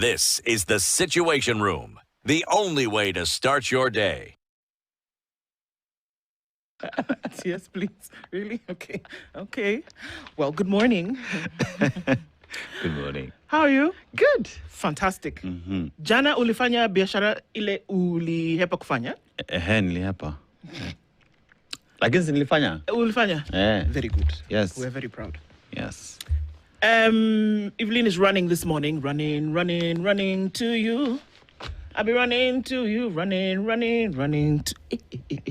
This is the Situation Room, the only way to start your day. Yes, please. Really? Okay. Okay. Well, good morning. Good morning. How are you? Good. Fantastic. Jana ulifanya biashara ile ulihepa kufanya? Nilihepa. Lakini nilifanya. Ulifanya? Very good. Yes. We're very proud. Yes. Evelyn is running this morning. Running to you. I'll be running to you, running to...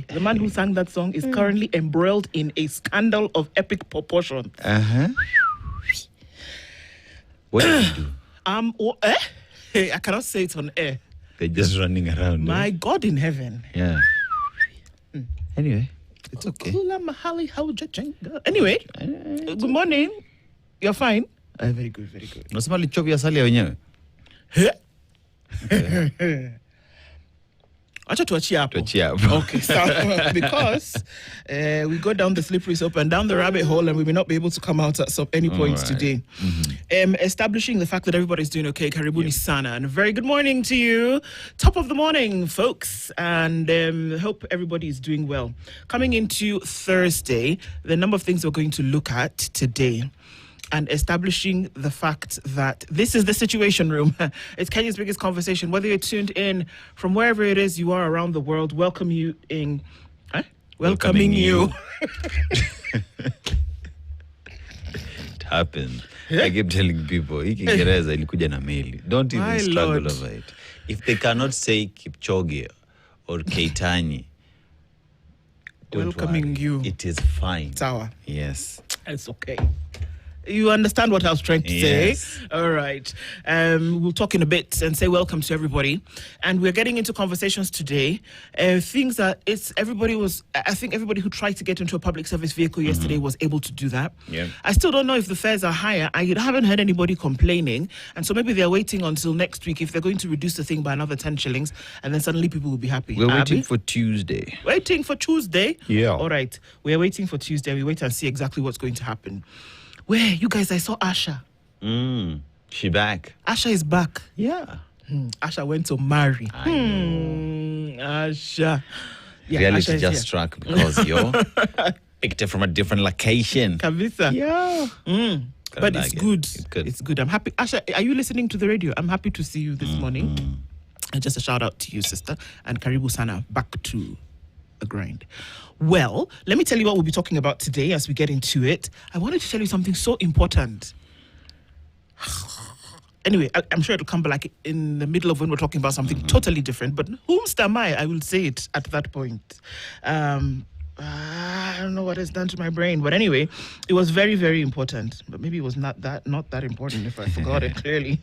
The man who sang that song is currently embroiled in a scandal of epic proportions. What did you do? I cannot say it on air. They're just running around. My God in heaven. Yeah. Anyway, it's okay. Anyway, good morning. You're fine? Very good, very good. Unasema lichovya asali ya wenyewe? Acha tuachie hapo. Okay, so because we go down the slippery slope and down the rabbit hole, and we may not be able to come out at any point today. Establishing the fact that everybody's doing okay, karibuni sana, and a very good morning to you. Top of the morning, folks, and hope everybody is doing well. Coming into Thursday, the number of things we're going to look at today, and establishing the fact that this is the Situation Room. It's Kenya's biggest conversation. Whether you're tuned in from wherever it is you are around the world, welcoming you. It happened. I keep telling people, Kiingereza ilikuja na meli. Don't even struggle over it. If they cannot say Kipchoge or Keitani, welcoming you. It is fine. Sawa. Yes. It's okay. You understand what I was trying to say? All right. We'll talk in a bit and say welcome to everybody. And we're getting into conversations today. Things that I think everybody who tried to get into a public service vehicle yesterday was able to do that. Yeah. I still don't know if the fares are higher. I haven't heard anybody complaining. And so maybe they're waiting until next week if they're going to reduce the thing by another 10 shillings. And then suddenly people will be happy. We're waiting for Tuesday. Waiting for Tuesday? Yeah. All right. We're waiting for Tuesday. We wait and see exactly what's going to happen. Where? You guys, I saw Asha. She back. Asha is back. Yeah. Asha went to marry. I know. Asha. Yeah, Reality Asha just struck because you picked it from a different location. Kavisa. Yeah. But like it's good. Good. It's good. I'm happy. Asha, are you listening to the radio? I'm happy to see you this morning. And just a shout out to you, sister. And Karibu Sana, back to the grind. Well, let me tell you what we'll be talking about today as we get into it. I wanted to tell you something so important. Anyway, I'm sure it'll come back like in the middle of when we're talking about something totally different. But whomst am I will say it at that point. I don't know what it's done to my brain. But anyway, it was very, very important. But maybe it was not that important if I forgot it clearly.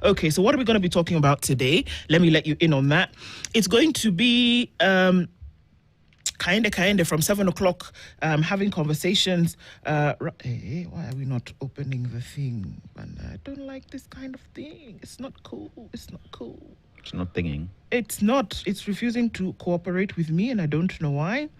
Okay, so what are we going to be talking about today? Let me let you in on that. It's going to be... Kinda from 7 o'clock, having conversations. Hey, why are we not opening the thing? And I don't like this kind of thing. It's not cool. It's not cool. It's not thinking. It's not. It's refusing to cooperate with me, and I don't know why.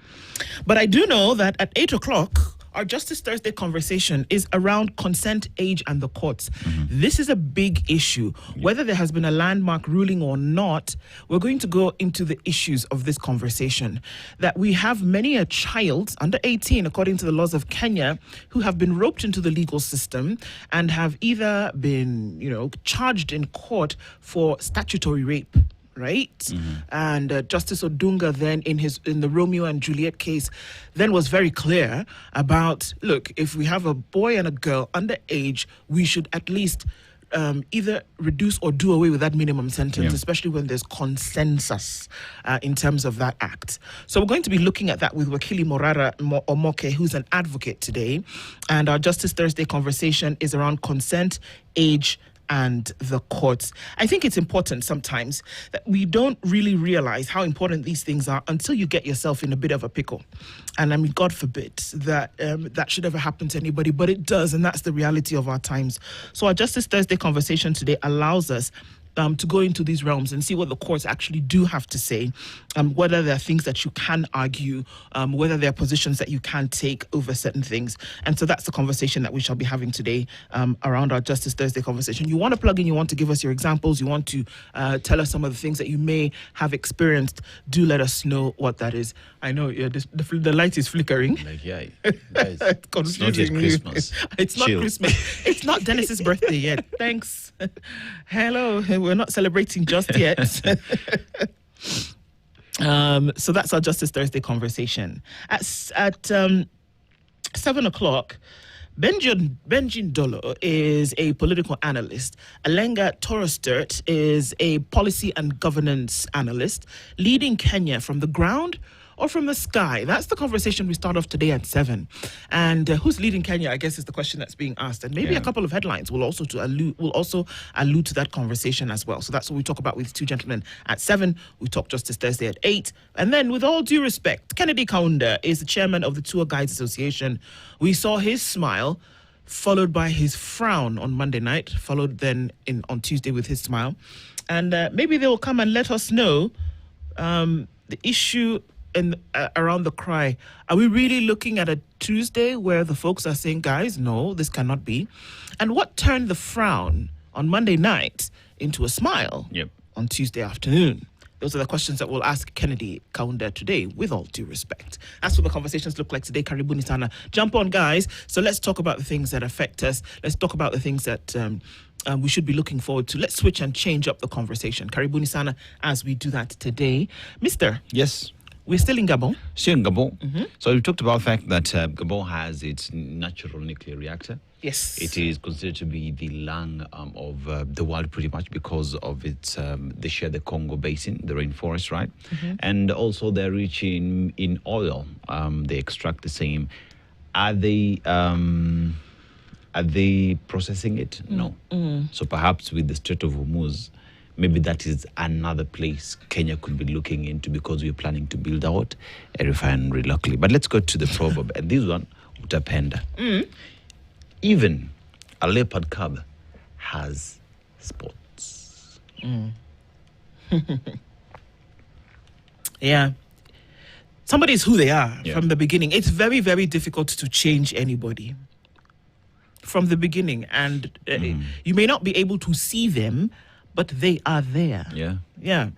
But I do know that at 8 o'clock, our Justice Thursday conversation is around consent, age, and the courts. This is a big issue. Whether there has been a landmark ruling or not, we're going to go into the issues of this conversation. That we have many a child under 18, according to the laws of Kenya, who have been roped into the legal system and have either been, charged in court for statutory rape. Right? And Justice Odunga then in the Romeo and Juliet case then was very clear about, look, if we have a boy and a girl underage, we should at least either reduce or do away with that minimum sentence, especially when there's consensus in terms of that act. So we're going to be looking at that with Wakili Morara Omoke, who's an advocate today. And our Justice Thursday conversation is around consent, age, and the courts. I think it's important sometimes that we don't really realize how important these things are until you get yourself in a bit of a pickle. And I mean, God forbid that that should ever happen to anybody, but it does, and that's the reality of our times. So our Justice Thursday conversation today allows us to go into these realms and see what the courts actually do have to say, whether there are things that you can argue, whether there are positions that you can take over certain things. And so that's the conversation that we shall be having today around our Justice Thursday conversation. You want to plug in, you want to give us your examples, you want to tell us some of the things that you may have experienced, do let us know what that is. I know the light is flickering. Like, yeah, guys, it's not yet Christmas. It's not Christmas. It's not Dennis's birthday yet. Thanks. Hello. We're not celebrating just yet. So that's our Justice Thursday conversation. At 7 o'clock, Benjin Dolo is a political analyst. Alenga Torostert is a policy and governance analyst, leading Kenya from the ground or from the sky. That's the conversation we start off today at 7. And who's leading Kenya, I guess, is the question that's being asked. And maybe a couple of headlines will also allude to that conversation as well. So that's what we talk about with two gentlemen at 7. We talk Justice Thursday at 8. And then, with all due respect, Kennedy Kaunda is the chairman of the Tour Guides Association. We saw his smile followed by his frown on Monday night, followed then on Tuesday with his smile. And maybe they will come and let us know the issue around the cry. Are we really looking at a Tuesday where the folks are saying, guys, no, this cannot be? And what turned the frown on Monday night into a smile on Tuesday afternoon? Those are the questions that we'll ask Kennedy Kaunda today, with all due respect. That's what the conversations look like today. Karibuni sana. Jump on, guys. So let's talk about the things that affect us. Let's talk about the things that we should be looking forward to. Let's switch and change up the conversation. Karibuni sana as we do that today. Mister. Yes. We're still in Gabon. Still in Gabon. Mm-hmm. So we talked about the fact that Gabon has its natural nuclear reactor. Yes. It is considered to be the lung of the world pretty much because of its, they share the Congo basin, the rainforest, right? Mm-hmm. And also they're rich in oil. They extract the same. Are they processing it? No. So perhaps with the Strait of Hormuz, maybe that is another place Kenya could be looking into because we're planning to build out a refinery locally. But let's go to the proverb. And this one, utapenda. Even a leopard cub has spots. Yeah. Somebody is who they are from the beginning. It's very, very difficult to change anybody from the beginning. And you may not be able to see them, but they are there. Yeah. Yeah.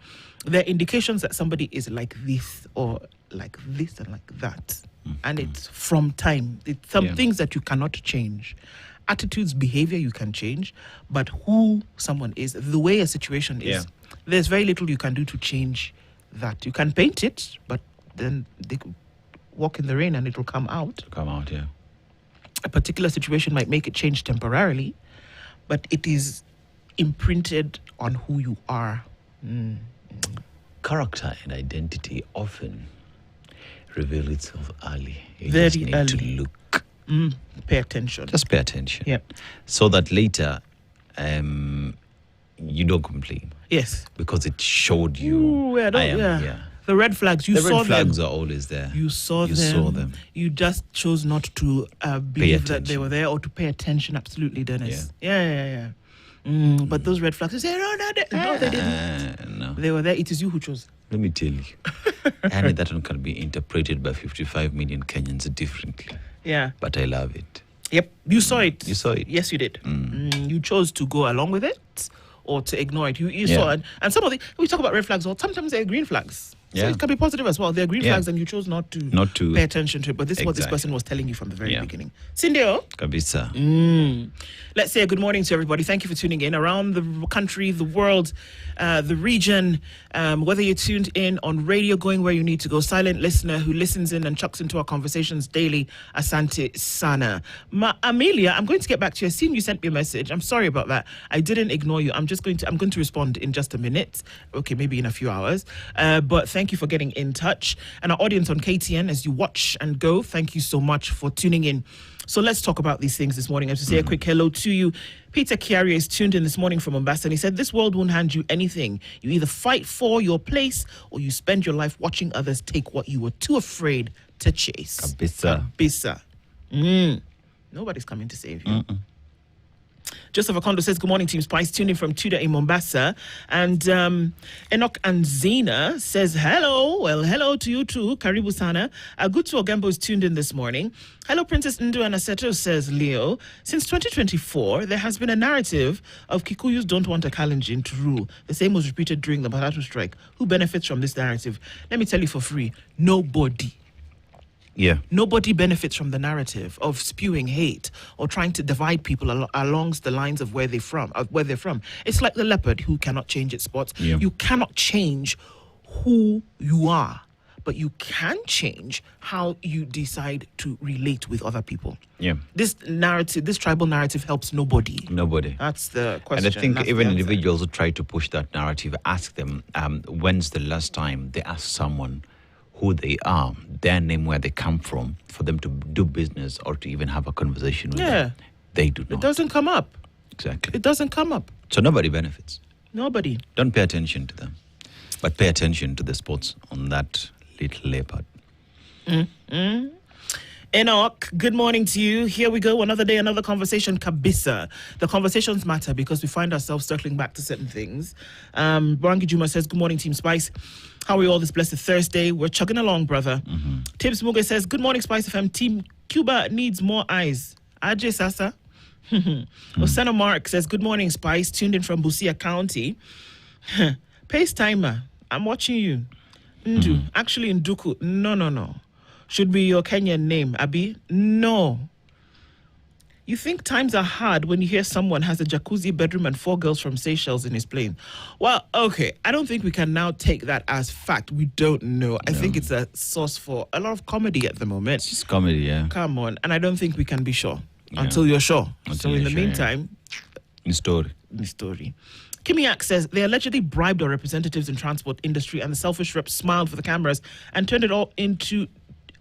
There are indications that somebody is like this or like this and like that. And it's from time. It's some things that you cannot change. Attitudes, behavior you can change, but who someone is, the way a situation is, there's very little you can do to change that. You can paint it, but then they could walk in the rain and it will come out. A particular situation might make it change temporarily, but it is imprinted on who you are. Character and identity often reveal itself early. You Very just need early. to look. Pay attention. Just pay attention. Yep. So that later you don't complain. Yes. Because it showed you. Ooh, The red flags, you the saw them. red flags are always there. You saw them. You just chose not to believe that they were there or to pay attention. Absolutely, Dennis. Yeah. But those red flags, you say, no, they didn't. No. They were there. It is you who chose. Let me tell you. And that one can be interpreted by 55 million Kenyans differently. Yeah. But I love it. Yep. You saw it. You saw it. Yes, you did. You chose to go along with it or to ignore it. You saw it. And some of we talk about red flags, or sometimes they're green flags. So it can be positive as well. They're green flags and you chose not to pay attention to it. But this is what this person was telling you from the very beginning. Cindy-o? Kabisa. Let's say a good morning to everybody. Thank you for tuning in around the country, the world, the region. Whether you're tuned in on radio, going where you need to go, silent listener who listens in and chucks into our conversations daily, asante sana. Amelia, I'm going to get back to you. I've seen you sent me a message. I'm sorry about that. I didn't ignore you. I'm going to respond in just a minute. Okay, maybe in a few hours. But thank you for getting in touch. And our audience on KTN, as you watch and go, thank you so much for tuning in. So let's talk about these things this morning. I have to say a quick hello to you. Peter Chiari is tuned in this morning from Mombasa, and he said, this world won't hand you anything. You either fight for your place or you spend your life watching others take what you were too afraid to chase. Kabisa. Nobody's coming to save you. Joseph Akondo says, good morning, Team Spice. Tuning from Tudor in Mombasa. And Enoch and Zena says, hello. Well, hello to you too. Karibu Sana. Agutu Ogembo is tuned in this morning. Hello, Princess Ndu Anaseto, says Leo. Since 2024, there has been a narrative of Kikuyus don't want a Kalenjin to rule. The same was repeated during the Matatu strike. Who benefits from this narrative? Let me tell you for free. Nobody. Yeah. Nobody benefits from the narrative of spewing hate or trying to divide people along the lines of where they're from. It's like the leopard who cannot change its spots. Yeah. You cannot change who you are, but you can change how you decide to relate with other people. Yeah. This tribal narrative helps nobody. Nobody. That's the question. And I think That's even the answer. individuals who try to push that narrative, ask them, when's the last time they asked someone who they are, their name, where they come from, for them to do business or to even have a conversation with them. They do not. It doesn't come up. Exactly. It doesn't come up. So nobody benefits. Nobody. Don't pay attention to them, but pay attention to the spots on that little leopard. Enoch, good morning to you. Here we go. Another day, another conversation. Kabisa. The conversations matter because we find ourselves circling back to certain things. Barangi Juma says, good morning, Team Spice. How are you all this blessed Thursday? We're chugging along, brother. Tibbs Muge says, good morning, Spice FM. Team Cuba needs more eyes. Ajay Sasa. Osana Mark says, good morning, Spice. Tuned in from Busia County. Pace timer. I'm watching you. Ndu. Actually, Nduku. No. Should be your Kenyan name, Abi? No. You think times are hard when you hear someone has a jacuzzi bedroom and 4 girls from Seychelles in his plane. Well, okay. I don't think we can now take that as fact. We don't know. I think it's a source for a lot of comedy at the moment. It's just comedy, yeah. Come on. And I don't think we can be sure until you're sure. So in the meantime... The story. Kimiak says they allegedly bribed our representatives in transport industry and the selfish reps smiled for the cameras and turned it all into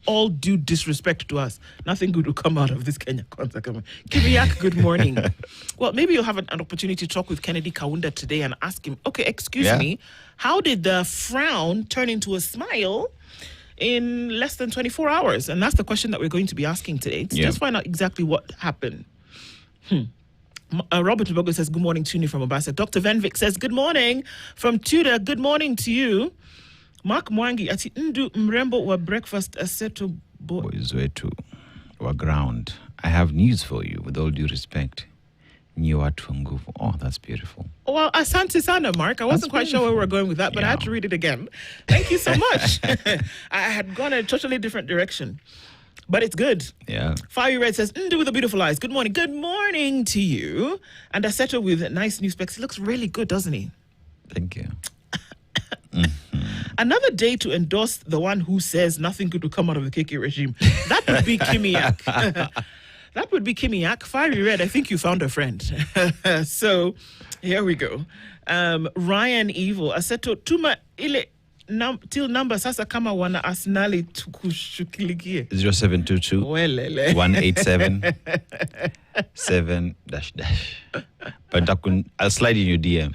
all due disrespect to us. Nothing good will come out of this Kenya concert. Kimiak, good morning. Well, maybe you'll have an opportunity to talk with Kennedy Kaunda today and ask him, okay, excuse me, how did the frown turn into a smile in less than 24 hours? And that's the question that we're going to be asking today. To just find out exactly what happened. Robert Lubogo says, good morning, Tuni from Mombasa. Dr. Venvik says, good morning from Tudor. Good morning to you. Mark Mwangi, ati ndu mrembo wa breakfast aseto boys wetu wa ground. I have news for you, with all due respect. Nyi watu wa nguvu. Oh, that's beautiful. Well, asante sana, Mark. I wasn't quite sure where we were going with that, but I had to read it again. Thank you so much. I had gone a totally different direction. But it's good. Yeah. Fiery Red says, Ndu with the beautiful eyes. Good morning. Good morning to you. And Aseto with nice new specs. He looks really good, doesn't he? Thank you. Another day to endorse the one who says nothing good will come out of the KK regime. That would be Kimiak. That would be Kimiak. Fiery Red, I think you found a friend. So, here we go. Ryan Evil. Aseto, tuma ile till number sasa kama wana Arsenali tukushukilikie. 0722 187 7 -- But I'll slide in your DM.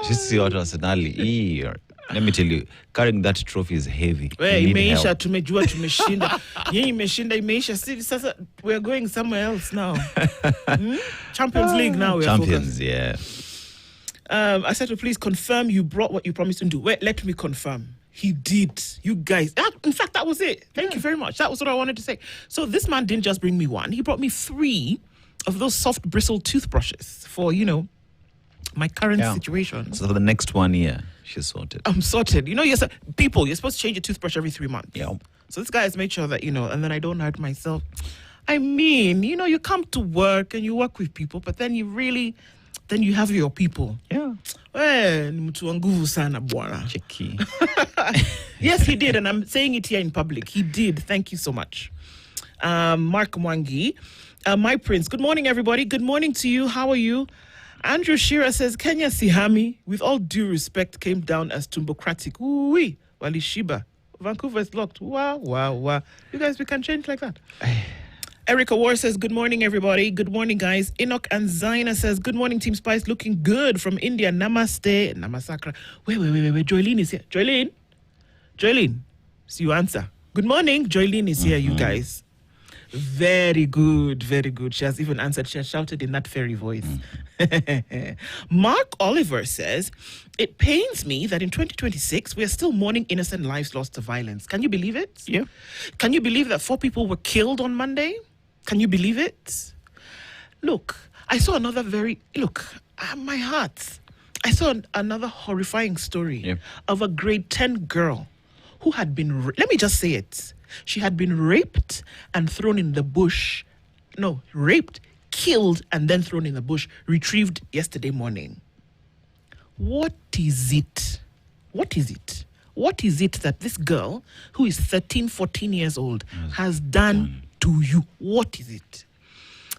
Just see what Arsenali. Let me tell you, carrying that trophy is heavy. Imeisha, tumejua tumeshinda. Yeye imeshinda, imeisha. Sasa we're going somewhere else now. Champions League now. We're Champions, focused. I said to please confirm you brought what you promised to do. Wait, let me confirm. He did. You guys. In fact, that was it. Thank you very much. That was what I wanted to say. So this man didn't just bring me one. He brought me 3 of those soft bristle toothbrushes for, my current situation. So for the next 1 year, she's sorted. I'm sorted. You're supposed to change your toothbrush every 3 months. Yeah. So this guy has made sure that, and then I don't hurt myself. I mean, you come to work and you work with people, but then you have your people. Yeah. Cheeky. Yes, he did. And I'm saying it here in public. He did. Thank you so much. Mark Mwangi. My Prince. Good morning, everybody. Good morning to you. How are you? Andrew Shearer says, Kenya Sihami, with all due respect, came down as tumbocratic. Ooh-wee. Wali Shiba. Vancouver is locked. Wow. You guys, we can change like that. Erica War says, good morning, everybody. Good morning, guys. Enoch and Zaina says, good morning, Team Spice. Looking good from India. Namaste. Namasakra. Wait. Joylene is here. Joylene? See you answer. Good morning. Joylene is here, you guys. Very good, very good. She has even answered. She has shouted in that fairy voice. Mark Oliver says, it pains me that in 2026, we are still mourning innocent lives lost to violence. Can you believe it? Yeah. Can you believe that 4 people were killed on Monday? Can you believe it? Look, I saw another my heart. I saw another horrifying story of a grade 10 girl who had been, let me just say it. She had been raped and thrown in the bush. No, raped, killed, and then thrown in the bush, retrieved yesterday morning. What is it? What is it? What is it that this girl, who is 13, 14 years old, has done to you? What is it?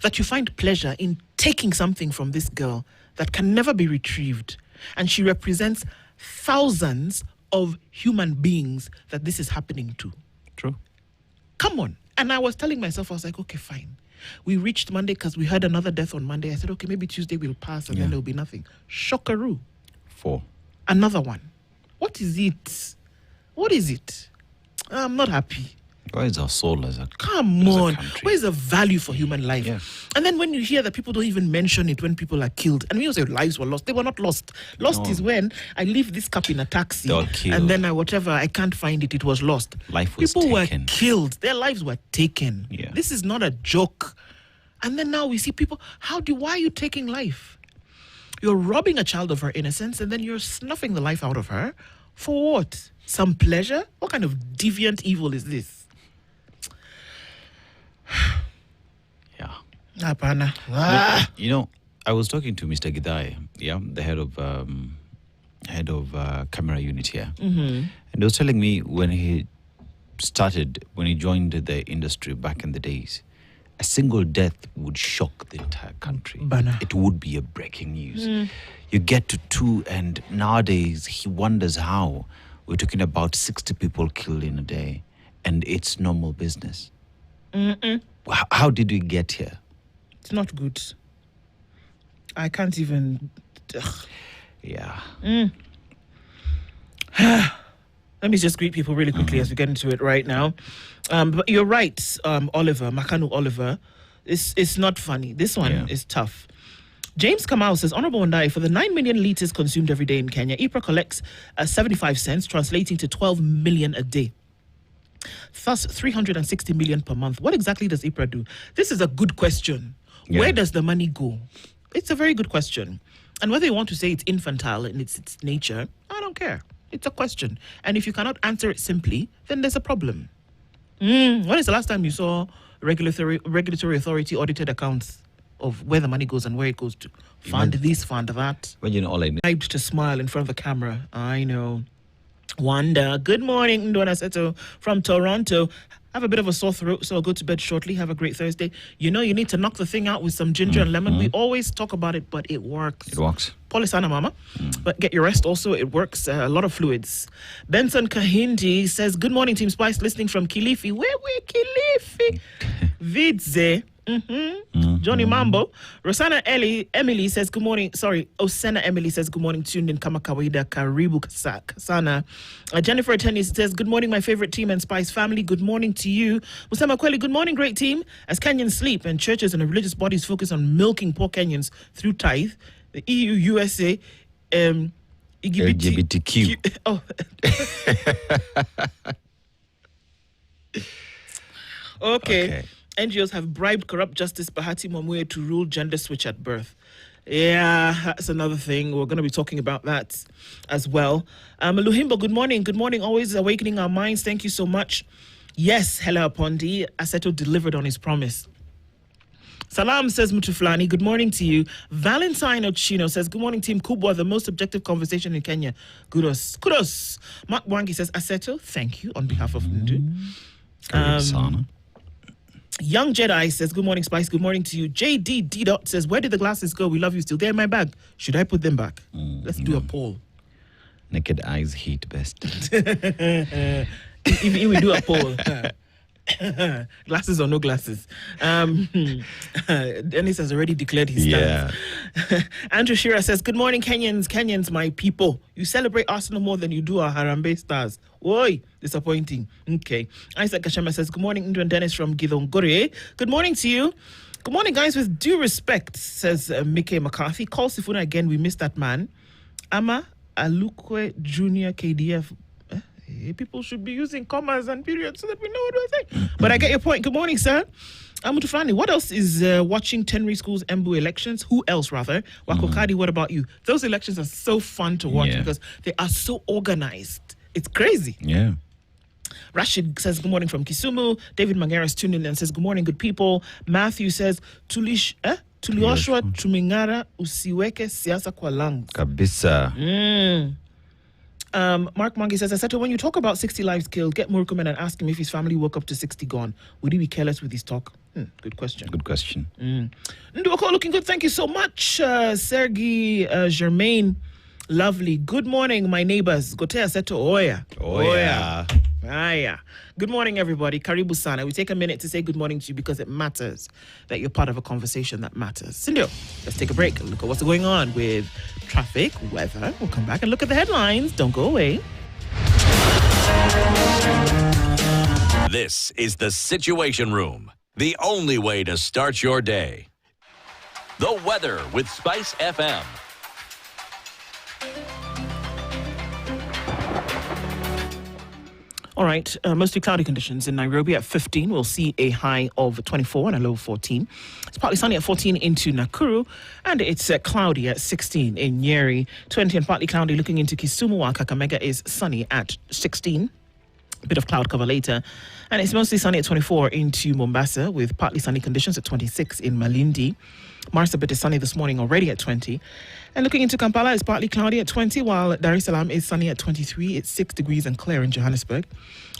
That you find pleasure in taking something from this girl that can never be retrieved. And she represents thousands of human beings that this is happening to. True. Come on. And I was telling myself, I was like, okay, fine. We reached Monday because we had another death on Monday. I said, okay, maybe Tuesday will pass and then there'll be nothing. Shockaroo. 4. Another one. What is it? What is it? I'm not happy. Where is our soul as a Come as a on. country? Where's the value for human life? Yeah. And then when you hear that people don't even mention it when people are killed, and we also say lives were lost. They were not lost. Lost is when I leave this cup in a taxi They were killed. and then I can't find it. It was lost. Life was people taken. were killed. Their lives were taken. Yeah. This is not a joke. And then now we see people, why are you taking life? You're robbing a child of her innocence and then you're snuffing the life out of her. For what? Some pleasure? What kind of deviant evil is this? Yeah. Apana. You know, I was talking to Mr. Gidai, the head of camera unit here, and he was telling me when he joined the industry back in the days, a single death would shock the entire country. Bana. It would be a breaking news. You get to 2, and nowadays he wonders how we're talking about 60 people killed in a day, and it's normal business. How did we get here? It's not good. I can't even. Yeah. Let me just greet people really quickly as we get into it right now. But you're right, Oliver, Makanu Oliver. It's not funny. This one is tough. James Kamau says, Honorable Wandai, for the 9 million litres consumed every day in Kenya, IPRA collects 75 cents, translating to 12 million a day. Thus, 360 million per month. What exactly does IPRA do? This is a good question. Yeah. Where does the money go? It's a very good question. And whether you want to say it's infantile in its nature, I don't care. It's a question. And if you cannot answer it simply, then there's a problem. When is the last time you saw regulatory authority audited accounts of where the money goes and where it goes to? Fund this, fund that. Well, you know, all I know. Hyped to smile in front of the camera. I know. Wanda, good morning, Ndona Seto from Toronto. Have a bit of a sore throat, so I'll go to bed shortly. Have a great Thursday. You know, you need to knock the thing out with some ginger and lemon. We always talk about it, but it works. It works. Polisana, mama. But get your rest also. It works. A lot of fluids. Benson Kahindi says, good morning, Team Spice, listening from Kilifi. Where Kilifi? Vidze. Johnny Mambo. Rosanna Emily says good morning. Osena Emily says good morning. Tuned in kama kawaida. Karibu Kasana. Jennifer Tennis says good morning, my favorite team and Spice family. Good morning to you. Musama Kweli, good morning, great team. As Kenyans sleep and churches and religious bodies focus on milking poor Kenyans through tithe, the EU, USA, LGBTQ. Okay. NGOs have bribed corrupt Justice Bahati Mwamwe to rule gender switch at birth. Yeah, that's another thing. We're going to be talking about that as well. Luhimbo, good morning. Good morning. Always awakening our minds. Thank you so much. Yes, Hela Apondi. Aseto delivered on his promise. Salam says Mutuflani. Good morning to you. Valentine Ochino says, good morning, Team Kubwa, the most objective conversation in Kenya. Kudos. Mark Wangi says, Aseto, thank you on behalf of Ndu. Young Jedi says, good morning, Spice. Good morning to you. JD D. Dot says, where did the glasses go? We love you still. They're in my bag. Should I put them back? Let's do a poll. Naked eyes heat best. If we do a poll. Glasses or no glasses. Dennis has already declared his stance. Andrew Shearer says, good morning, Kenyans, my people. You celebrate Arsenal more than you do our Harambe Stars. Oi, disappointing. Okay. Isaac Kashama says, good morning, Indra and Dennis from Githongore. Good morning to you. Good morning, guys. With due respect, says Mickey McCarthy. Call Sifuna again. We missed that man. Ama Alukwe Junior KDF. People should be using commas and periods so that we know what we're saying. But I get your point. Good morning, sir. Amutufani, what else is watching Tenri School's Embu elections? Who else, rather? Wakokadi, what about you? Those elections are so fun to watch because they are so organized. It's crazy. Yeah. Rashid says, good morning from Kisumu. David Mangeras tuned in and says, good morning, good people. Matthew says, tulioshwa tumingara usiweke siasa kwa lungs. Kabisa. Mark Mangi says, I said to when you talk about 60 lives killed, get Murkumen and ask him if his family woke up to 60 gone. Would he be careless with his talk? Good question. Good question. Nduoko, looking good. Thank you so much, Sergey Germain. Lovely. Good morning, my neighbors. Gotea Seto Oya. Oya. Aya. Good morning, everybody. Karibu Sana. We take a minute to say good morning to you because it matters that you're part of a conversation that matters. Cindy, let's take a break and look at what's going on with traffic, weather. We'll come back and look at the headlines. Don't go away. This is the Situation Room, the only way to start your day. The weather with Spice FM. All right, mostly cloudy conditions in Nairobi at 15. We'll see a high of 24 and a low of 14. It's partly sunny at 14 into Nakuru, and it's cloudy at 16 in Nyeri. 20 and partly cloudy looking into Kisumu, while Kakamega is sunny at 16. A bit of cloud cover later. And it's mostly sunny at 24 into Mombasa, with partly sunny conditions at 26 in Malindi. Marsabit is sunny this morning already at 20. And looking into Kampala, it's partly cloudy at 20, while Dar es Salaam is sunny at 23. It's 6 degrees and clear in Johannesburg.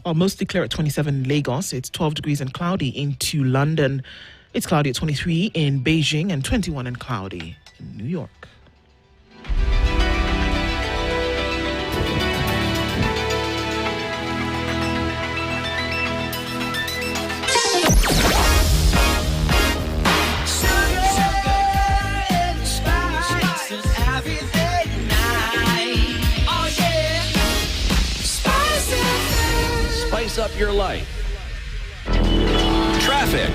While mostly clear at 27 in Lagos, it's 12 degrees and cloudy into London. It's cloudy at 23 in Beijing and 21 and cloudy in New York. Spice up your life. Traffic.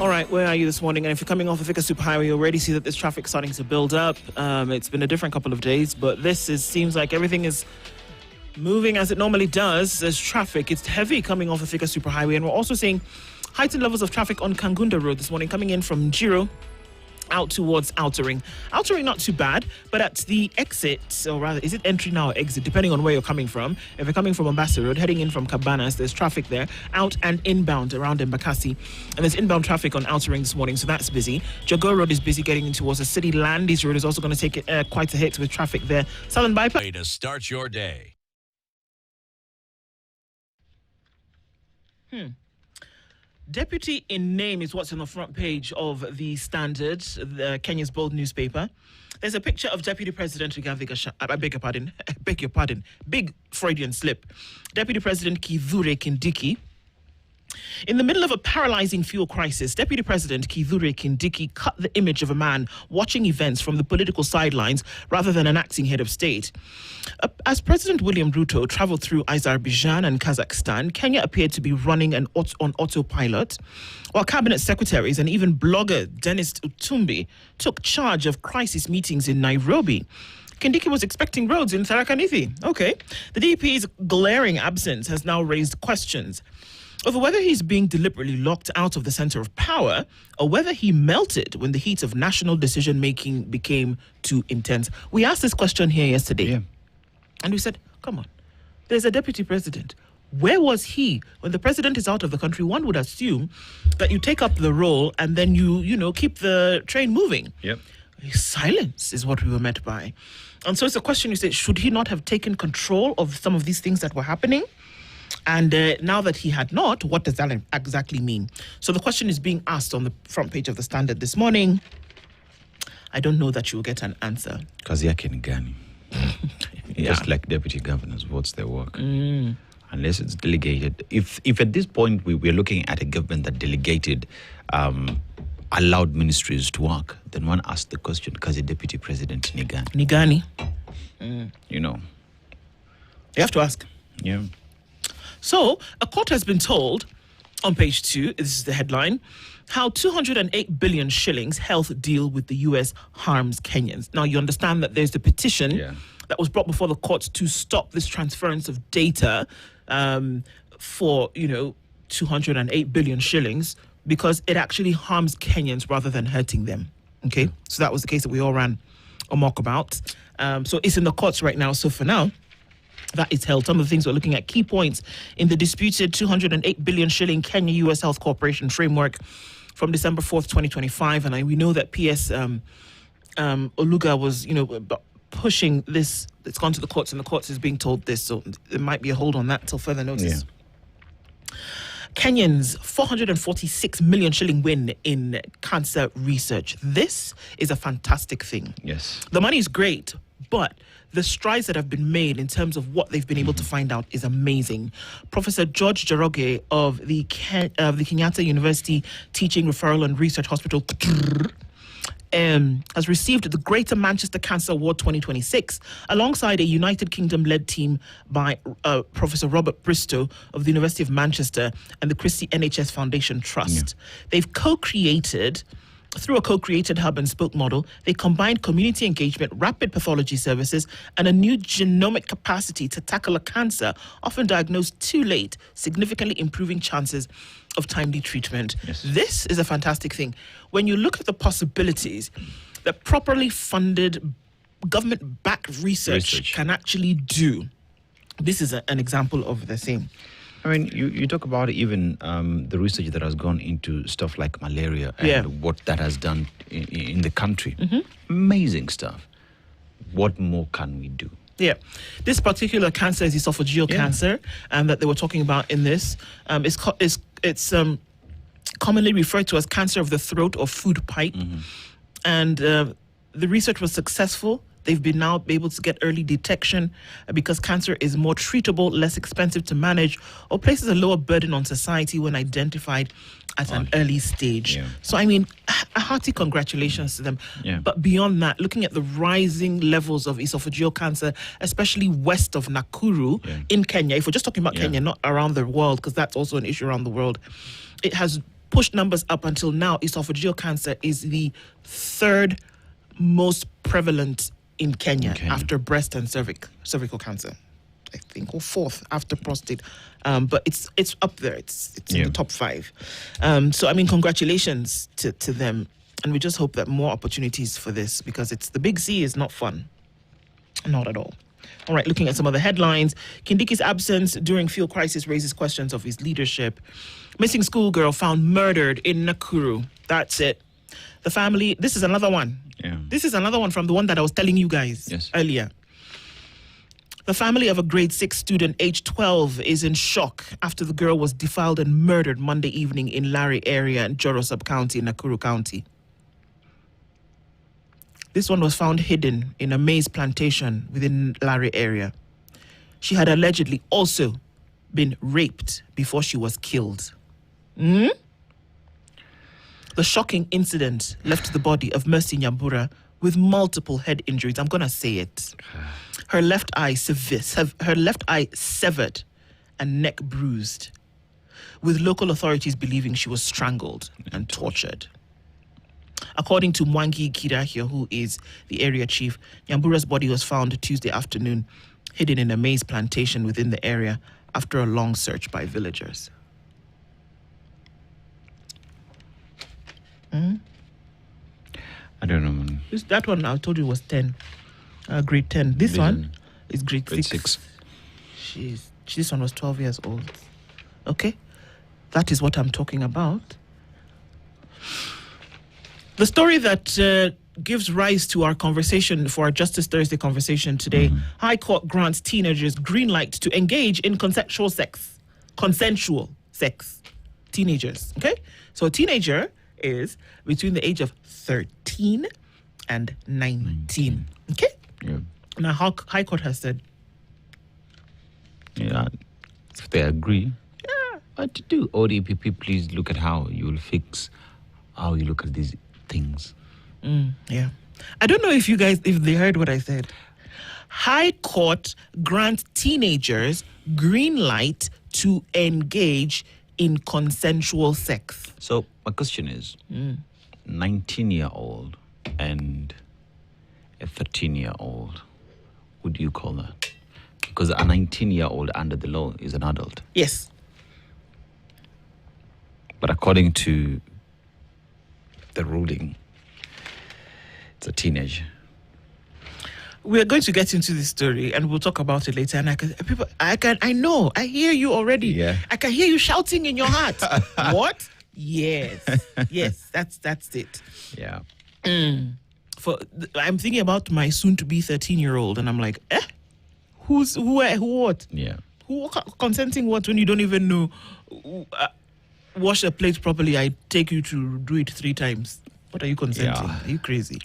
All right, where are you this morning? And if you're coming off of Thika Superhighway, you already see that this traffic's starting to build up. It's been a different couple of days, but seems like everything is moving as it normally does. There's traffic. It's heavy coming off of Thika Superhighway, and we're also seeing heightened levels of traffic on Kangunda Road this morning, coming in from Jiro out towards Outer Ring. Outer Ring, not too bad, but at the exit, or rather, is it entry now or exit, depending on where you're coming from. If you're coming from Mombasa Road, heading in from Cabanas, there's traffic there, out and inbound around Embakasi. And there's inbound traffic on Outer Ring this morning, so that's busy. Jago Road is busy getting in towards the city. Landis Road is also going to take quite a hit with traffic there. Southern Bypass. Way to start your day. Deputy in name is what's on the front page of the Standard, Kenya's bold newspaper. There's a picture of Deputy President Rigathi Gachagua. I beg your pardon. Big Freudian slip. Deputy President Kindiki. In the middle of a paralyzing fuel crisis, Deputy President Kindiki cut the image of a man watching events from the political sidelines rather than an acting head of state. As President William Ruto traveled through Azerbaijan and Kazakhstan, Kenya appeared to be running on autopilot, while cabinet secretaries and even blogger Dennis Utumbi took charge of crisis meetings in Nairobi. Kindiki was expecting roads in Tharaka Nithi. Okay. The DP's glaring absence has now raised questions over whether he's being deliberately locked out of the center of power or whether he melted when the heat of national decision-making became too intense. We asked this question here yesterday, and we said, come on, there's a deputy president. Where was he? When the president is out of the country, one would assume that you take up the role and then you keep the train moving. Yep. Silence is what we were met by. And so it's a question you say, should he not have taken control of some of these things that were happening? And now that he had not, what does that exactly mean? So the question is being asked on the front page of the Standard this morning. I don't know that you will get an answer. Kazi yake ni gani? Just like deputy governors, what's their work? Unless it's delegated. If at this point we're looking at a government that delegated, allowed ministries to work, then one asks the question, because a deputy president Nigani. You know. You have to ask. Yeah. So, a court has been told, on page 2, this is the headline, how 208 billion shillings health deal with the US harms Kenyans. Now, you understand that there's a petition that was brought before the courts to stop this transference of data for, 208 billion shillings because it actually harms Kenyans rather than hurting them. Okay? So that was the case that we all ran amok about. So it's in the courts right now. So for now, that is held. Some of the things we're looking at, key points in the disputed 208 billion shilling Kenya-US Health Corporation framework from December 4th, 2025. And we know that PS Oluga was, pushing this. It's gone to the courts and the courts is being told this. So there might be a hold on that till further notice. Yeah. Kenyans 446 million shilling win in cancer research. This is a fantastic thing. Yes. The money is great, but the strides that have been made in terms of what they've been able to find out is amazing. Professor George Joroge of the Kenyatta University Teaching, Referral and Research Hospital has received the Greater Manchester Cancer Award 2026 alongside a United Kingdom-led team by Professor Robert Bristow of the University of Manchester and the Christie NHS Foundation Trust. They've co-created... Through a co-created hub and spoke model, they combined community engagement, rapid pathology services, and a new genomic capacity to tackle a cancer often diagnosed too late, significantly improving chances of timely treatment. Yes. This is a fantastic thing. When you look at the possibilities that properly funded government-backed research can actually do, this is an example of the same. I mean, you talk about even the research that has gone into stuff like malaria and what that has done in the country. Amazing stuff. What more can we do? Yeah. This particular cancer is esophageal cancer that they were talking about in this. It's commonly referred to as cancer of the throat or food pipe. And the research was successful. They've been now able to get early detection because cancer is more treatable, less expensive to manage, or places a lower burden on society when identified at an early stage. So, a hearty congratulations to them. But beyond that, looking at the rising levels of esophageal cancer, especially west of Nakuru in Kenya, if we're just talking about Kenya, not around the world, because that's also an issue around the world, it has pushed numbers up until now. Esophageal cancer is the third most prevalent in Kenya after breast and cervical cancer, I think, or fourth after prostate. But it's up there. It's in the top 5. So congratulations to them, and we just hope that more opportunities for this, because the big C is not fun, not at all. All right, looking at some of the headlines. Kindiki's absence during fuel crisis raises questions of his leadership. Missing schoolgirl found murdered in Nakuru. That's it. The family, this is another one. This is another one from the one that I was telling you guys earlier. The family of a grade 6 student, age 12, is in shock after the girl was defiled and murdered Monday evening in Larry area in Joro Sub-County, Nakuru County. This one was found hidden in a maize plantation within Larry area. She had allegedly also been raped before she was killed. The shocking incident left the body of Mercy Nyambura with multiple head injuries. I'm going to say it. Her left eye severed and neck bruised, with local authorities believing she was strangled and tortured. According to Mwangi Kirahio, who is the area chief, Nyambura's body was found Tuesday afternoon, hidden in a maize plantation within the area after a long search by villagers. I don't know, man. That one I told you was 10, grade 10. This one is grade 6. This one was 12 years old. Okay, that is what I'm talking about. The story that gives rise to our conversation, for our Justice Thursday conversation today, High Court grants teenagers green light to engage in consensual sex. Teenagers, okay? So a teenager is between the age of 13 and 19. Okay? Now, High Court has said, Yeah, if they agree, yeah, what to do? ODPP, please look at how you will fix how you look at these things. Yeah. I don't know if they heard what I said. High Court grants teenagers green light to engage in consensual sex. So my question is, 19-year-old and a 13-year-old, what do you call that? Because a 19-year-old under the law is an adult. Yes. But according to the ruling, it's a teenager. We're going to get into this story and we'll talk about it later. And I hear you already. Yeah. I can hear you shouting in your heart. What? Yes. Yes, that's it. Yeah. I'm thinking about my soon-to-be 13-year-old and I'm like, who, what? Yeah. Who consenting what when you don't even know? Wash a plate properly, I take you to do it 3 times. What are you consenting? Yeah. Are you crazy?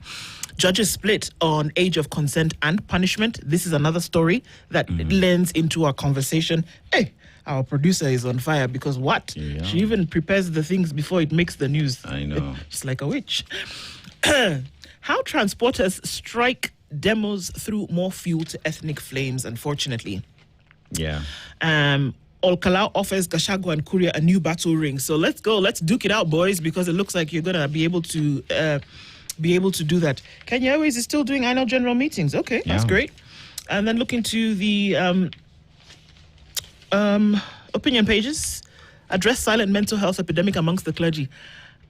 Judges split on age of consent and punishment. This is another story that lends into our conversation. Hey, our producer is on fire because what? Yeah. She even prepares the things before it makes the news. I know. She's like a witch. How transporters strike demos through more fuel to ethnic flames, unfortunately. Yeah. Olkalau offers Gachagua and Kuria a new battle ring. So let's go. Let's duke it out, boys, because it looks like you're going to be able to do that. Kenya Airways is still doing annual general meetings. Okay, that's great. And then look into the opinion pages. Address silent mental health epidemic amongst the clergy.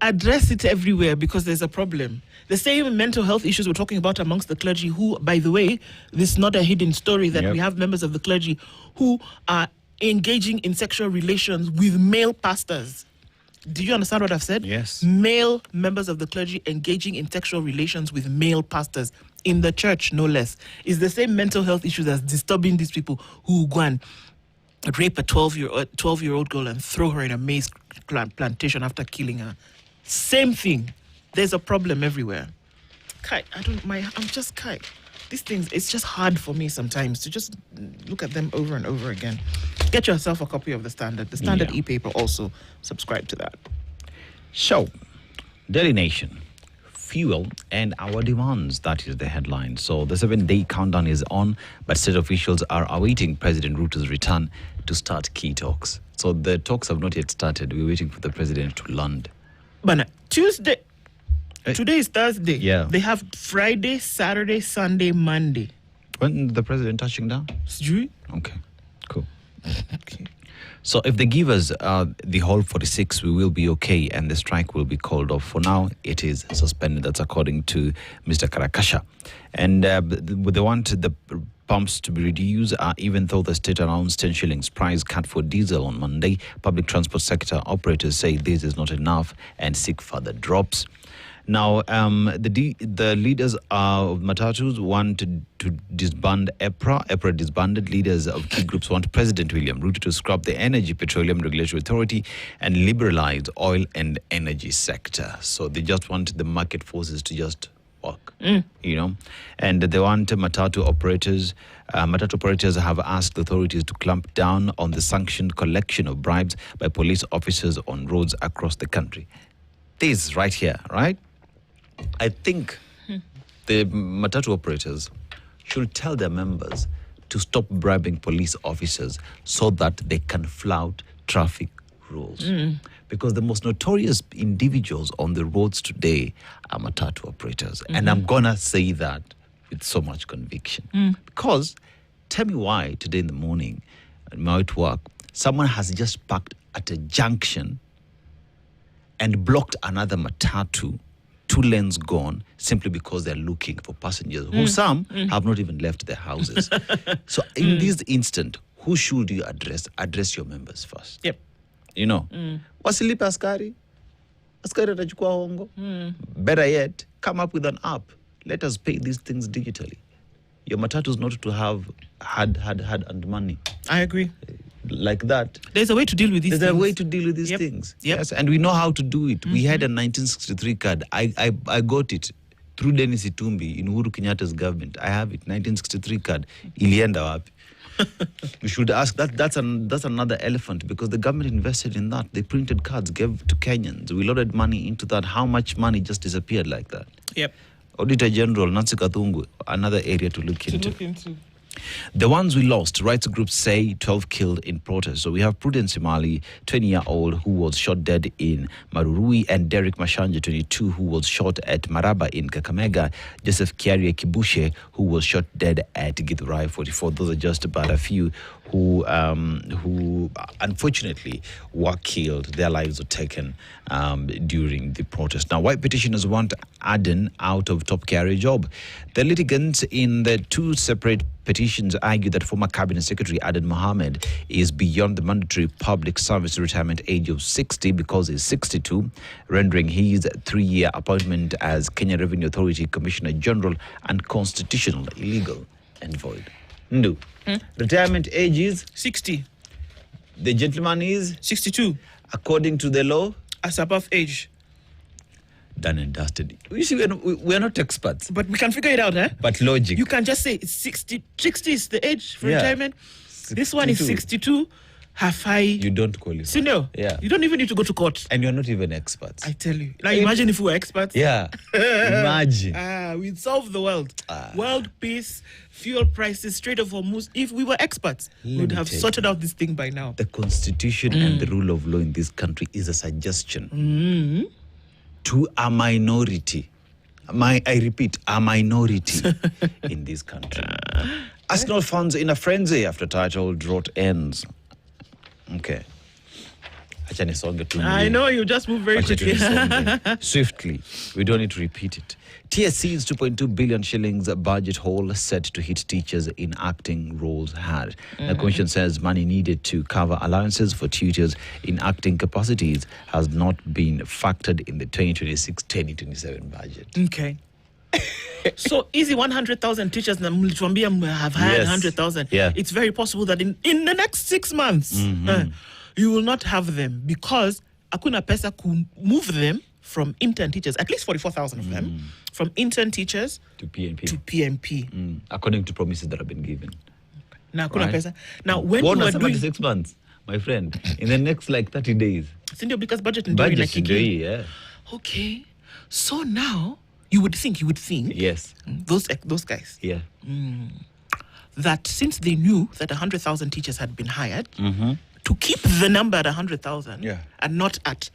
Address it everywhere because there's a problem. The same mental health issues we're talking about amongst the clergy who, by the way, this is not a hidden story that we have members of the clergy who are engaging in sexual relations with male pastors. Do you understand what I've said? Yes. Male members of the clergy engaging in sexual relations with male pastors in the church, no less. It's the same mental health issue that's disturbing these people who go and rape a 12-year-old girl and throw her in a maize plantation after killing her. Same thing. There's a problem everywhere. I'm just Kai. These things, it's just hard for me sometimes to just look at them over and over again. Get yourself a copy of the Standard. The Standard e-paper also. Subscribe to that. So, Daily Nation, fuel and our demands. That is the headline. So the 7-day countdown is on, but state officials are awaiting President Ruto's return to start key talks. So the talks have not yet started. We're waiting for the president to land. But Tuesday... Today is Thursday. Yeah. They have Friday, Saturday, Sunday, Monday. When the president touching down? Okay, cool. Okay. So if they give us the whole 46, we will be okay and the strike will be called off. For now, it is suspended. That's according to Mr. Karakasha. And they want the pumps to be reduced, even though the state announced 10 shillings price cut for diesel on Monday. Public transport sector operators say this is not enough and seek further drops. Now, the leaders of Matatus want to disband EPRA. EPRA disbanded. Leaders of key groups want President William Ruto to scrap the Energy Petroleum Regulatory Authority and liberalize oil and energy sector. So they just want the market forces to just work, you know. And they want Matatu operators. Matatu operators have asked authorities to clamp down on the sanctioned collection of bribes by police officers on roads across the country. This right here, right? I think the Matatu operators should tell their members to stop bribing police officers so that they can flout traffic rules. Because the most notorious individuals on the roads today are Matatu operators. And I'm going to say that with so much conviction. Because tell me why today in the morning, at my work, someone has just parked at a junction and blocked another Matatu, 2 lanes gone, simply because they're looking for passengers who some have not even left their houses. So in this instant, who should you address? Address your members first. Yep. You know, wasilipe askari atachukua hongo. Better yet, come up with an app. Let us pay these things digitally. Your Matatu is not to have had and money. I agree. Like that. There's a way to deal with these things. There's a way to deal with these things. Yep. Yes, and we know how to do it. We had a 1963 card. I got it through Dennis Itumbi in Uhuru Kenyatta's government. I have it, 1963 card. Ilienda wapi? We should ask that. That's another elephant, because the government invested in that. They printed cards, gave to Kenyans. We loaded money into that. How much money just disappeared like that? Yep. Auditor General Nancy Kathungu, another area to look into. The ones we lost, rights groups say 12 killed in protest. So we have Prudence Imali, 20-year-old, who was shot dead in Marurui, and Derek Mashanja, 22, who was shot at Maraba in Kakamega, Joseph Kiarie Kibushe, who was shot dead at Githurai, 44. Those are just about a few who unfortunately were killed. Their lives were taken during the protest. Now, white petitioners want Aden out of top carrier job. The litigants in the two separate petitions argue that former Cabinet Secretary Aden Mohammed is beyond the mandatory public service retirement age of 60 because he's 62, rendering his 3-year appointment as Kenya Revenue Authority Commissioner General unconstitutional, illegal, and void. No. Retirement age is 60. The gentleman is 62. According to the law, as above age. Done and dusted. You see, we're not experts. But we can figure it out, eh? But logic. You can just say it's 60. 60 is the age for retirement. 62. This one is 62. Have I... You don't qualify. Senior. Yeah. You don't even need to go to court. And you're not even experts. I tell you. Now imagine if we were experts. Yeah. Imagine. We'd solve the world. World peace, fuel prices, Strait of Hormuz. If we were experts, we'd have sorted out this thing by now. The constitution and the rule of law in this country is a suggestion to a minority. I repeat, a minority in this country. Arsenal fans in a frenzy after title drought ends. Okay. I know, you just move very quickly. Swiftly. We don't need to repeat it. TSC's 2.2 billion shillings budget hole set to hit teachers in acting roles hard. The Commission says money needed to cover allowances for tutors in acting capacities has not been factored in the 2026-2027 budget. Okay. So easy 100,000 teachers have hired 100,000. Yeah. It's very possible that in the next 6 months, you will not have them because Akuna Pesa could move them from intern teachers, at least 44,000 of them, from intern teachers to PNP. According to promises that have been given. Now, Akuna Pesa. Now, when you are doing 6 months, my friend, in the next 30 days. Sindio, because budget in yeah. Okay. So now you would think yes, those guys, yeah, that since they knew that 100,000 teachers had been hired, to keep the number at 100,000 and not at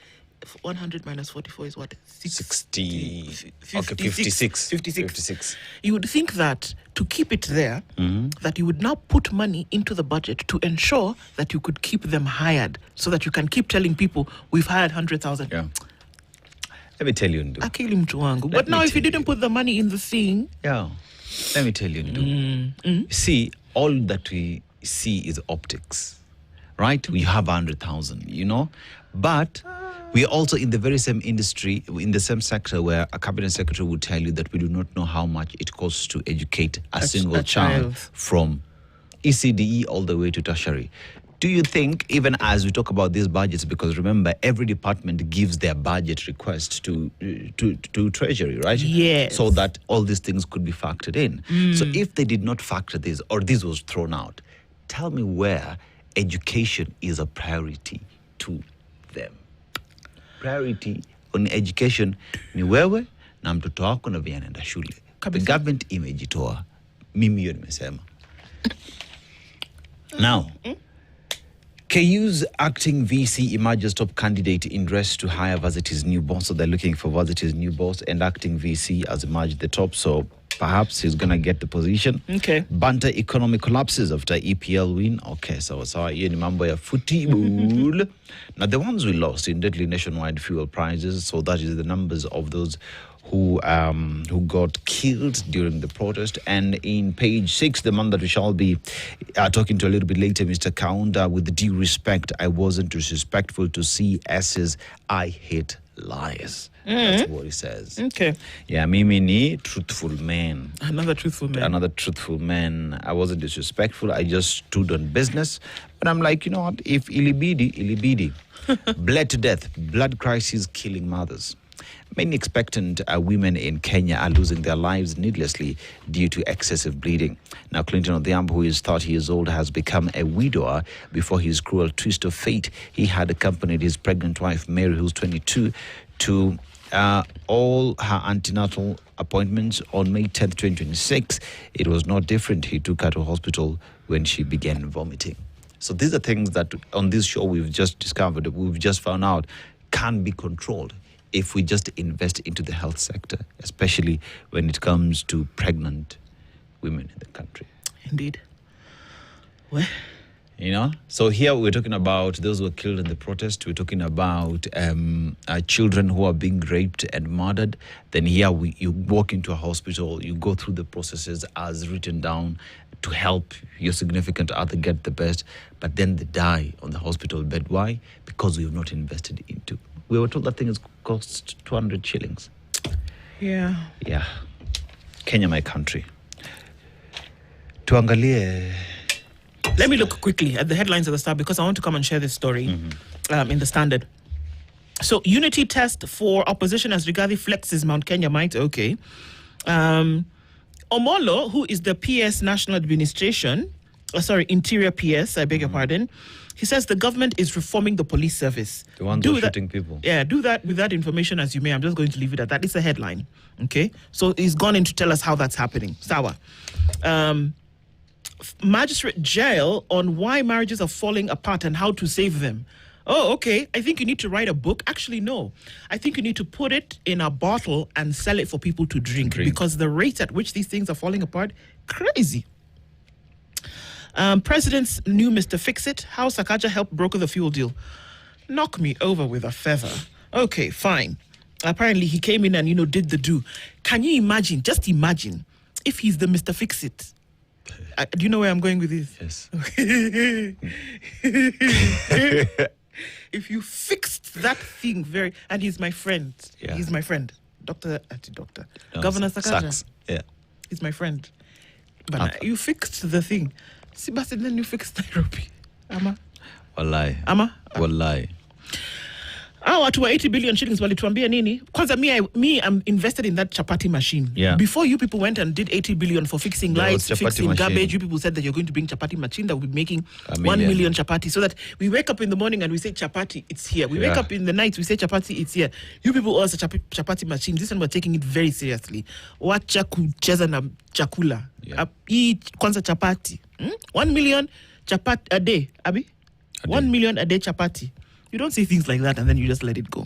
100 minus 44 is what? 60. 56. 56. You would think that to keep it there, that you would now put money into the budget to ensure that you could keep them hired so that you can keep telling people we've hired 100,000. Yeah. Let me tell you, Ndu. Akili mtu wangu. But now if you didn't put the money in the thing... Yeah. Let me tell you, Ndu. See, all that we see is optics. Right? We have 100,000, But we are also in the very same industry, in the same sector where a cabinet secretary would tell you that we do not know how much it costs to educate a single child from ECDE all the way to tertiary. Do you think, even as we talk about these budgets, because remember, every department gives their budget request to Treasury, right? Yes. So that all these things could be factored in. So if they did not factor this, or this was thrown out, tell me where education is a priority to them. Priority on education ni wewe na mtoto wako na vile anaenda shule. The government imejitoa. Mimi hiyo nimesema. Now, KU's acting VC emerges top candidate in race to hire Varsity's new boss. So they're looking for Varsity's new boss, and acting VC has emerged the top. So perhaps he's going to get the position. Okay. Banter economy collapses after EPL win. Okay, so hiyo ni mambo ya football. Now, the ones we lost in deadly nationwide fuel prices. So that is the numbers of those who got killed during the protest. And in page 6, the man that we shall be talking to a little bit later, Mr. Kaunda, with due respect, I wasn't disrespectful to CS's I hate lies. That's what he says. Okay. Yeah, mimi ni truthful man. Another truthful man. I wasn't disrespectful. I just stood on business. But I'm like, you know what? If ilibidi. Bled to death. Blood crisis killing mothers. Many expectant women in Kenya are losing their lives needlessly due to excessive bleeding. Now, Clinton Odhiambo, who is 30 years old, has become a widower before his cruel twist of fate. He had accompanied his pregnant wife, Mary, who's 22, to all her antenatal appointments on May 10th, 2026. It was not different. He took her to hospital when she began vomiting. So these are things that on this show we've just discovered, we've just found out can be controlled if we just invest into the health sector, especially when it comes to pregnant women in the country. Indeed. Well, you know, so here we're talking about those who were killed in the protest. We're talking about children who are being raped and murdered. Then here you walk into a hospital, you go through the processes as written down to help your significant other get the best, but then they die on the hospital bed. Why? Because we have not invested into. We were told that thing has cost 200 shillings. Yeah. Yeah. Kenya, my country. Tuangalie. Let me look quickly at the headlines at the start because I want to come and share this story in the Standard. So, unity test for opposition as Rigathi flexes Mount Kenya might. Okay. Omolo, who is the PS National Administration, Interior PS, I beg your pardon, he says the government is reforming the police service. The ones who are shooting people. Yeah, do that with that information as you may. I'm just going to leave it at that. It's a headline. Okay. So, he's gone in to tell us how that's happening. Sawa. Magistrate jail on why marriages are falling apart and how to save them. Oh, okay. I think you need to write a book. Actually, no. I think you need to put it in a bottle and sell it for people to drink. Because the rate at which these things are falling apart, crazy. President's new Mr. Fix-It. How Sakaja helped broker the fuel deal. Knock me over with a feather. Okay, fine. Apparently, he came in and, did the do. Can you imagine, just imagine, if he's the Mr. Fix-It? Do you know where I'm going with this? Yes. If you fixed that thing and he's my friend. Yeah. He's my friend. Doctor. No, Governor Sakaja. Yeah. He's my friend. But you fixed the thing. See, but then you fixed Nairobi. Ama? Wallahi. Ama? Wallahi. Watu wa 80 billion shillings walituambia nini? Kwanza I'm invested in that chapati machine. Yeah. Before you people went and did 80 billion for fixing lights, fixing machine. garbage, you people said that you're going to bring chapati machine that will be making 1 million chapati. So that we wake up in the morning and we say chapati, it's here. We wake up in the night, we say chapati, it's here. You people also chapati machine. This one we're taking it very seriously. Wacha kucheza na chakula. Eat kwanza chapati. 1 million chapati a day, Abi? 1 million a day chapati. You don't say things like that and then you just let it go.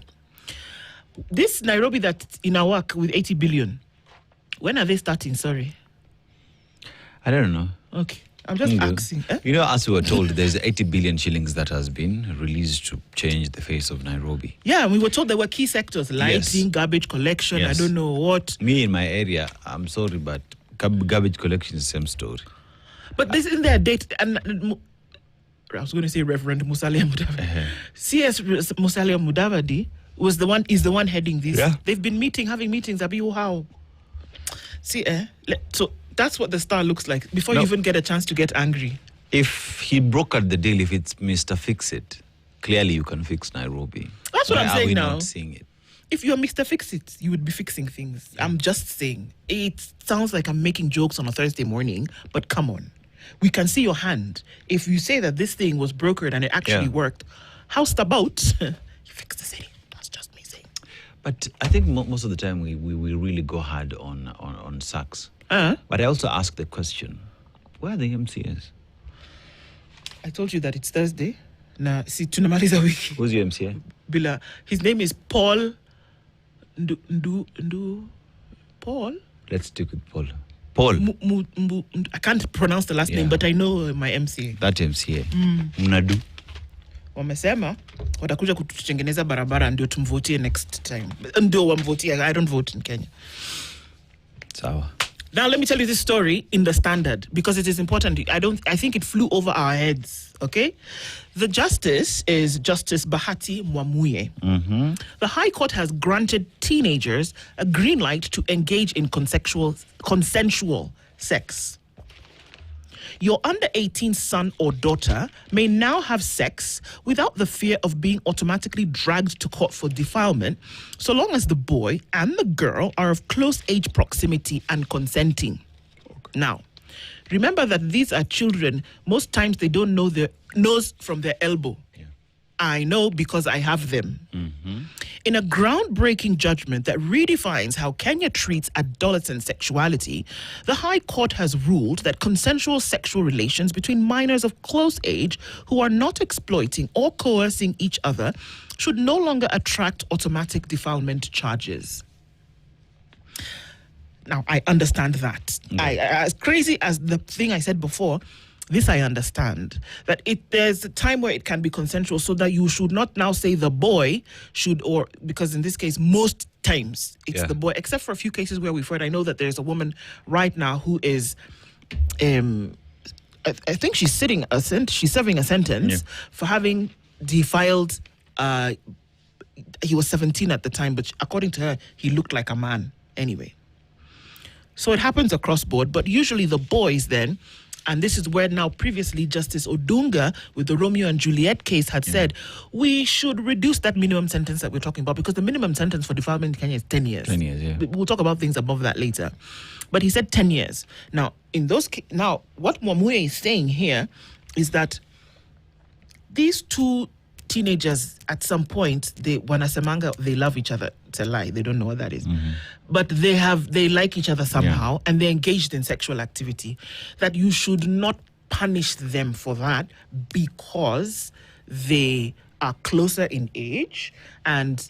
This Nairobi that's in our work with 80 billion, when are they starting? Sorry. I don't know. Okay. I'm just asking. As we were told, there's 80 billion shillings that has been released to change the face of Nairobi. Yeah, we were told there were key sectors, lighting, garbage collection, I don't know what. Me in my area, I'm sorry, but garbage collection is the same story. But this isn't there a date, and I was going to say Reverend Musalia Mudavadi. CS Musalia Mudavadi is the one heading this. Yeah. They've been having meetings. How? See, so that's what the Star looks like before you even get a chance to get angry. If he brokered the deal, if it's Mr. Fix-It, clearly you can fix Nairobi. That's what I'm saying now. Why are we not seeing it? If you're Mr. Fix-It, you would be fixing things. I'm just saying. It sounds like I'm making jokes on a Thursday morning, but come on. We can see your hand. If you say that this thing was brokered and it actually worked, how's about you fix the city? That's just me saying. But I think most of the time we really go hard on SACS. But I also ask the question, where are the MCAs? I told you that it's Thursday. Na si tunamaliza wiki. Who's your MCA? Bila. His name is Paul Ndu Paul? Let's stick with Paul. Paul. I can't pronounce the last name, but I know my MCA. That MCA. Mnadu. Wamesema watakuja kututengeneza barabara ndio tumvotie next time. Ndio wamvotie. I don't vote in Kenya. Sawa. Now let me tell you this story in the Standard because it is important. I think it flew over our heads. Okay, the justice is Justice Bahati Mwamuye. The High Court has granted teenagers a green light to engage in consensual sex. Your under 18 son or daughter may now have sex without the fear of being automatically dragged to court for defilement, so long as the boy and the girl are of close age proximity and consenting. Okay. Now, remember that these are children. Most times they don't know their nose from their elbow. Yeah. I know because I have them. Mm-hmm. In a groundbreaking judgment that redefines how Kenya treats adolescent sexuality, the High Court has ruled that consensual sexual relations between minors of close age who are not exploiting or coercing each other should no longer attract automatic defilement charges. Now, I understand that. As crazy as the thing I said before, this I understand, that there's a time where it can be consensual, so that you should not now say the boy should, or because in this case, most times it's the boy, except for a few cases where we've heard. I know that there's a woman right now who is, I think she's serving a sentence for having defiled, he was 17 at the time, but according to her, he looked like a man anyway. So it happens across board, but usually the boys then, and this is where now previously Justice Odunga with the Romeo and Juliet case had said, we should reduce that minimum sentence that we're talking about, because the minimum sentence for defilement in Kenya is 10 years. 10 years, yeah. We'll talk about things above that later. But he said 10 years. Now, now what Mwamue is saying here is that these two teenagers, at some point, they love each other. It's a lie. They don't know what that is. Mm-hmm. But they like each other somehow, and they're engaged in sexual activity. That you should not punish them for that because they are closer in age and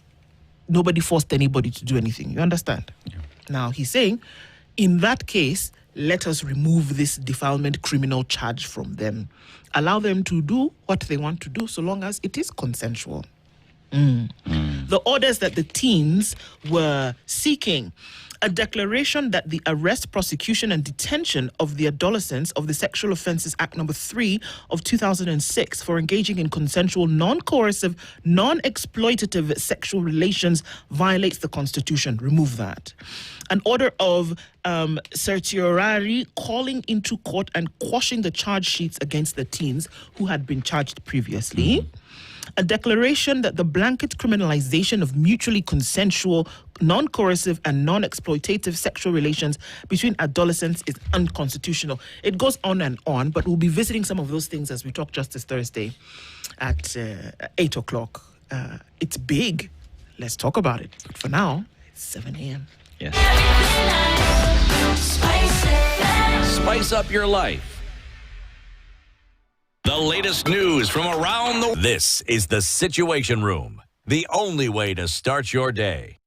nobody forced anybody to do anything. You understand? Yeah. Now, he's saying, in that case, let us remove this defilement criminal charge from them. Allow them to do what they want to do, so long as it is consensual. The orders that the teens were seeking: a declaration that the arrest, prosecution, and detention of the adolescents of the Sexual Offences Act No. 3 of 2006 for engaging in consensual, non-coercive, non-exploitative sexual relations violates the Constitution. Remove that. An order of certiorari calling into court and quashing the charge sheets against the teens who had been charged previously. A declaration that the blanket criminalization of mutually consensual, non-coercive, and non-exploitative sexual relations between adolescents is unconstitutional. It goes on and on, but we'll be visiting some of those things as we talk Justice Thursday at 8 o'clock. It's big. Let's talk about it. But for now, it's 7 a.m. Yes. Spice up your life. The latest news from around the... This is the Situation Room, the only way to start your day.